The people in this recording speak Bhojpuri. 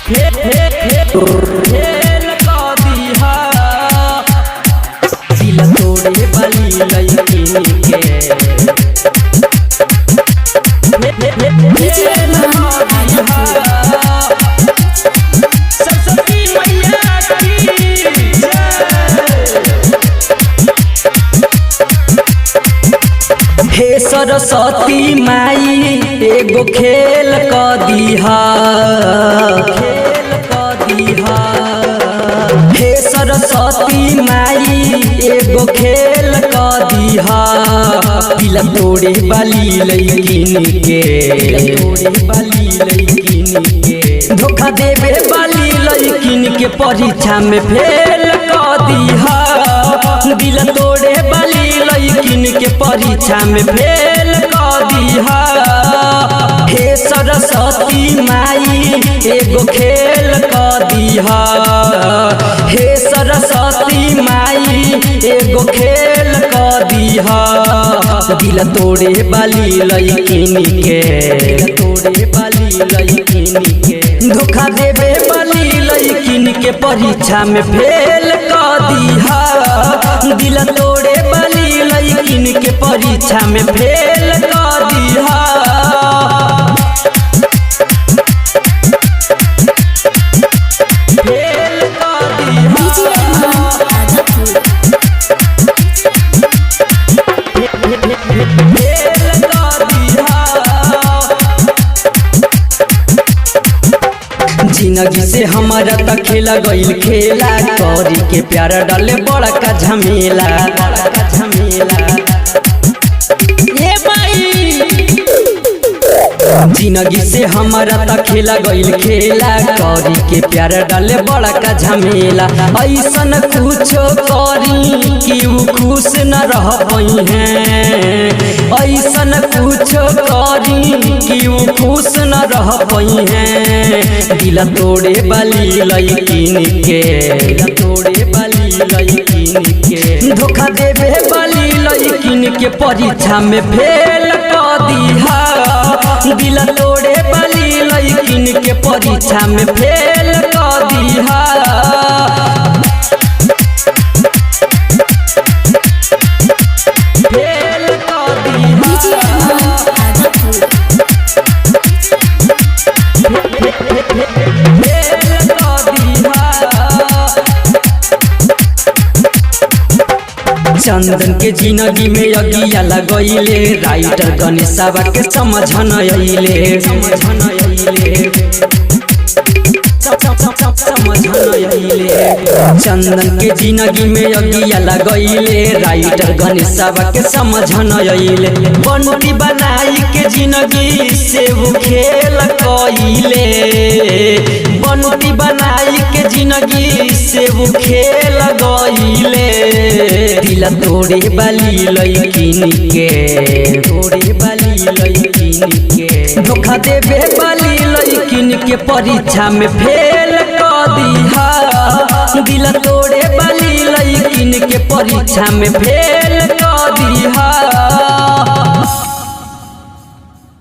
फेल कर दिहा दिल तोड़े वाली लड़की के सरस्वती मैया की हे सरस्वती माई एगो खेल कर दिहा हे सरस्वती माई एगो खेल कर दिहा दिल तोड़े वाली लड़किन के धोखा देवे वाली लड़किन के परीक्षा में फेल कर दिहा दिल तोड़े वाली लड़किन के परीक्षा में फेल कर दिहा हे सरस्वती माई एगो खेल कर दिहा हे सरस्वती माई एगो खेल कर दिहा दिल तोड़े वाली लड़किन के धोखा देवे वाली लड़किन के परीक्षा में फेल कर दिहा दिल तोड़े वाली लड़किन के परीक्षा में फेल कर दिहा जिंदगी से हमारा त खेला गईल खेला करी के प्यार डाले बड़ा का झमेला जिंदगी से हमारा त खेला गईल खेला करी के प्यार डाले बड़ा का झमेला ऐसन कुछो करी कि वो खुश न रह पाई है ऐसन कुछो करी कि वो खुश न रह पाई है दिल तोड़े वाली लड़किन के धोखा देवे वाली लड़किन के परीक्षा में फेल कर दिहा दिल तोड़े वाली लड़किन के परीक्षा में फेल कर दिहा चंदन के जिंदगी में अगिया लगैले राइटर गणेशवा के समझन अइले चंदन के जिंदगी में अगिया लगैले राइटर गणेशवा के समझन अइले बंटी बनाई के जिंदगी से वो खेल कइले बंटी बनाई के जिंदगी से वो खेल गइले दिल तोड़े वाली लड़किन के धोखा देवे वाली लड़किन के परीक्षा में फेल कर दिहा दिल तोड़े वाली लड़किन के परीक्षा में फेल कर दिहा।